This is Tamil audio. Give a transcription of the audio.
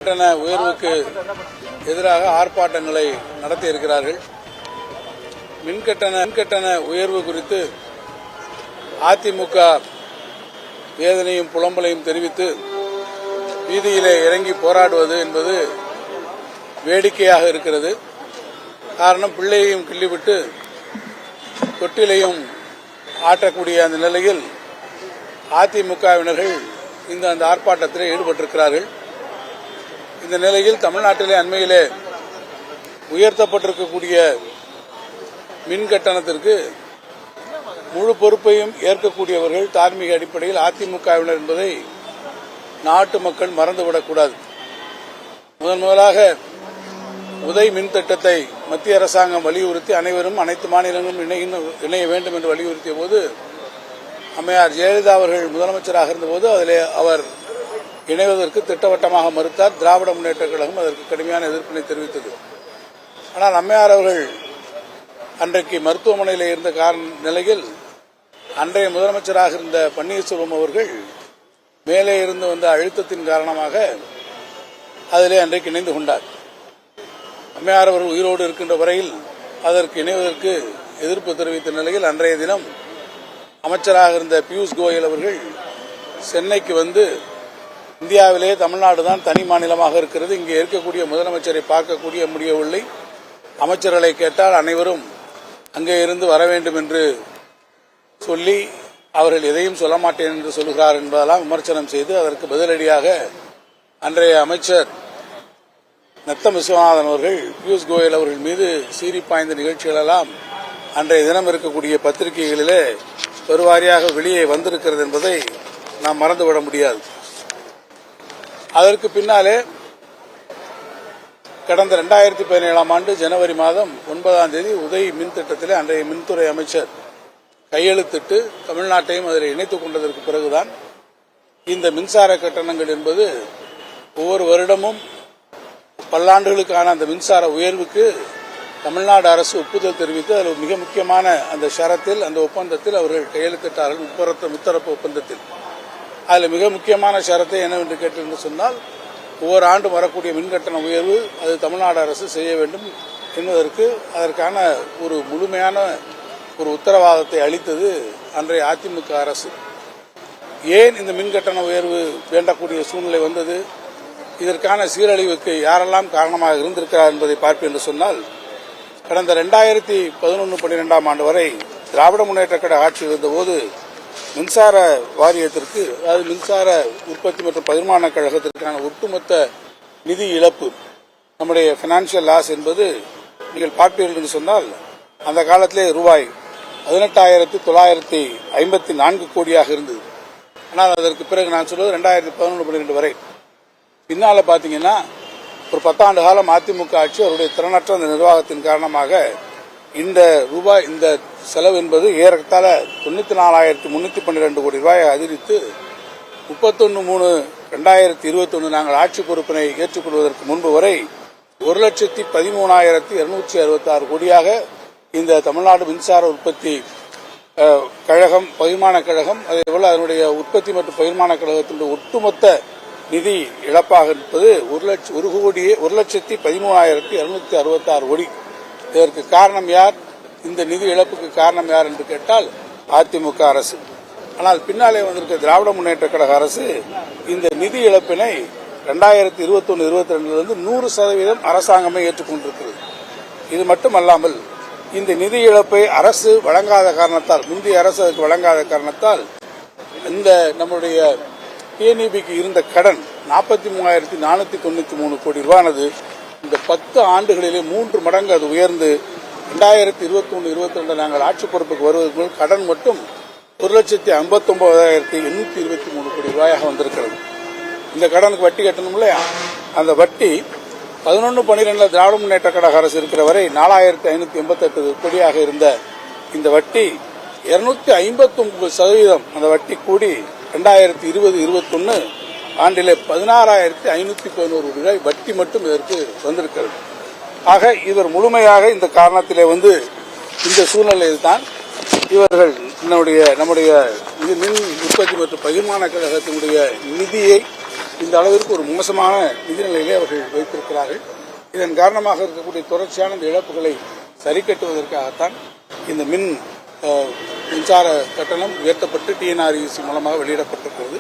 கட்டண உயர்வுக்கு எதிராக ஆர்ப்பாட்டங்களை நடத்தி இருக்கிறார்கள். மின்கட்டண உயர்வு குறித்து அதிமுக வேதனையும் புலம்பலையும் தெரிவித்து வீதியிலே இறங்கி போராடுவது என்பது வேடிக்கையாக இருக்கிறது. காரணம், பிள்ளையையும் கிள்ளிவிட்டு தொட்டிலையும் ஆட்டக்கூடிய அந்த நிலையில் அதிமுகவினர்கள் அந்த ஆர்ப்பாட்டத்தில் ஈடுபட்டிருக்கிறார்கள். இந்த நிலையில் தமிழ்நாட்டிலே அண்மையிலே உயர்த்தப்பட்டிருக்கக்கூடிய மின் கட்டணத்திற்கு முழு பொறுப்பையும் ஏற்கக்கூடியவர்கள் தார்மீக அடிப்படையில் அதிமுகவினர் என்பதை நாட்டு மக்கள் மறந்துவிடக்கூடாது. முதலாக உதய் மின் திட்டத்தை மத்திய அரசாங்கம் வலியுறுத்தி அனைவரும் அனைத்து மாநிலங்களும் இணைய வேண்டும் என்று வலியுறுத்திய போது அம்மையார் ஜெயலலிதா அவர்கள் முதலமைச்சராக இருந்தபோது அதிலே அவர் இணைவதற்கு திட்டவட்டமாக மறுத்தார். திராவிட முன்னேற்றக் கழகம் அதற்கு கடுமையான எதிர்ப்பினை தெரிவித்தது. ஆனால் அம்மையார் அவர்கள் அன்றைக்கு மருத்துவமனையில் இருந்த நிலையில் அன்றைய முதலமைச்சராக இருந்த பன்னீர்செல்வம் அவர்கள் மேலே இருந்து வந்த அழுத்தத்தின் காரணமாக அதிலே அன்றைக்கு இணைந்து கொண்டார். அம்மையார் அவர்கள் உயிரோடு இருக்கின்ற வரையில் அதற்கு இணைவதற்கு எதிர்ப்பு தெரிவித்த நிலையில் அன்றைய தினம் அமைச்சராக இருந்த பியூஷ் கோயல் அவர்கள் சென்னைக்கு வந்து இந்தியாவிலே தமிழ்நாடு தான் தனி மாநிலமாக இருக்கிறது, இங்கே இருக்கக்கூடிய முதலமைச்சரை பார்க்கக்கூடிய முடியவில்லை, அமைச்சர்களை கேட்டால் அனைவரும் அங்கே இருந்து வர வேண்டும் என்று சொல்லி அவர்கள் எதையும் சொல்ல மாட்டேன் என்று சொல்கிறார் என்பதெல்லாம் விமர்சனம் செய்து அதற்கு பதிலடியாக அன்றைய அமைச்சர் நத்தம் விஸ்வநாதன் அவர்கள் பியூஷ் கோயல் அவர்கள் மீது சீறி பாய்ந்த நிகழ்ச்சிகளெல்லாம் அன்றைய தினம் இருக்கக்கூடிய பத்திரிகைகளிலே பெருவாரியாக வெளியே வந்திருக்கிறது என்பதை நாம் மறந்துவிட முடியாது. அதற்கு பின்னாலே கடந்த 2017ஆம் ஆண்டு ஜனவரி மாதம் 9ஆம் தேதி உதய் மின் திட்டத்திலே அன்றைய மின்துறை அமைச்சர் கையெழுத்திட்டு தமிழ்நாட்டையும் அதில் இணைத்துக் கொண்டதற்கு பிறகுதான் இந்த மின்சார கட்டணங்கள் என்பது ஒவ்வொரு வருடமும் பல்லாண்டுகளுக்கான அந்த மின்சார உயர்வுக்கு தமிழ்நாடு அரசு ஒப்புதல் தெரிவித்து அதில் மிக முக்கியமான அந்த ஷரத்தில் அந்த ஒப்பந்தத்தில் அவர்கள் கையெழுத்திட்டார்கள். முத்தரப்பு ஒப்பந்தத்தில் அதில் மிக முக்கியமான ஷரத்தை என்னவென்று கேட்டு சொன்னால், ஒவ்வொரு ஆண்டும் வரக்கூடிய மின்கட்டண உயர்வு அது தமிழ்நாடு அரசு செய்ய வேண்டும் என்பதற்கு அதற்கான ஒரு முழுமையான ஒரு உத்தரவாதத்தை அளித்தது அன்றைய அதிமுக அரசு. ஏன் இந்த மின்கட்டண உயர்வு வேண்டக்கூடிய சூழ்நிலை வந்தது, இதற்கான சீரழிவுக்கு யாரெல்லாம் காரணமாக இருந்திருக்கிறார் என்பதை பார்ப்பேன் என்று சொன்னால், கடந்த 2011-12ஆம் ஆண்டு வரை திராவிட முன்னேற்றக் கழக ஆட்சி இருந்தபோது மின்சார வாரியத்திற்கு, அதாவது மின்சார உற்பத்தி மற்றும் பகிர்மான கழகத்திற்கான ஒட்டுமொத்த நிதி இழப்பு, நம்முடைய பினான்சியல் லாஸ் என்பது நீங்கள் பார்ப்பீர்கள் என்று சொன்னால் அந்த காலத்திலே ரூபாய் 18,954 கோடியாக இருந்தது. ஆனால் அதற்கு பிறகு நான் சொல்வது 2011-12 வரை. பின்னால பாத்தீங்கன்னா ஒரு 10 ஆண்டு காலம் அதிமுக ஆட்சி அவருடைய திறனற்ற அந்த நிர்வாகத்தின் காரணமாக இந்த செலவு என்பது ஏறத்தாழ 94,312 கோடி ரூபாயை அதிகரித்து 31/3/2021 நாங்கள் ஆட்சி பொறுப்பினை ஏற்றுக்கொள்வதற்கு முன்பு வரை 1,13,266 கோடியாக இந்த தமிழ்நாடு மின்சார உற்பத்தி கழகம், பகிர்மான கழகம், அதேபோல அதனுடைய உற்பத்தி மற்றும் பகிர்மான கழகத்தினுடைய ஒட்டுமொத்த நிதி இழப்பாக இருப்பது 1,13,266 கோடி. இதற்கு காரணம் யார்? இந்த நிதி இழப்புக்கு காரணம் யார் என்று கேட்டால் அதிமுக அரசு. ஆனால் பின்னாலே வந்திருக்க திராவிட முன்னேற்றக் கழக அரசு இந்த நிதி இழப்பினை 2021-22 100% அரசாங்கமே ஏற்றுக்கொண்டிருக்கிறது. இது மட்டுமல்லாமல் இந்த நிதி இழப்பை அரசு வழங்காத காரணத்தால், முந்தைய அரசு அதற்கு வழங்காத காரணத்தால் இந்த நம்முடைய டிஎன்இபிக்கு இருந்த கடன் 43,493 கோடி ரூபானது இந்த 10 ஆண்டுகளிலே 3 மடங்கு அது உயர்ந்து 2021-22 நாங்கள் ஆட்சி பொறுப்புக்கு வருவதற்கு கடன் மட்டும் 1,59,823 கோடி ரூபாயாக வந்திருக்கிறது. இந்த கடனுக்கு வட்டி கட்டணும் இல்லையா, அந்த வட்டி 11-12 திராவிட முன்னேற்ற கழக அரசு இருக்கிற வரை 4,588 கோடியாக இருந்த இந்த வட்டி 259% அந்த வட்டி கூடி 2020-21 ஆண்டிலே 16,511 ரூபாய் வட்டி மட்டும் இதற்கு வந்திருக்கிறது. ஆக இவர் முழுமையாக இந்த காரணத்திலே இந்த சூழ்நிலையில் தான் இவர்கள் நம்முடைய மின் உற்பத்தி மற்றும் பகிர்மான கழகத்தினுடைய நிதியை இந்த அளவிற்கு ஒரு மோசமான நிதிநிலையிலே அவர்கள் வைத்திருக்கிறார்கள். இதன் காரணமாக இருக்கக்கூடிய தொடர்ச்சியான இந்த இழப்புகளை சரி கட்டுவதற்காகத்தான் இந்த மின்சார கட்டணம் உயர்த்தப்பட்டு TNREC மூலமாக வெளியிடப்பட்டிருக்கிறது.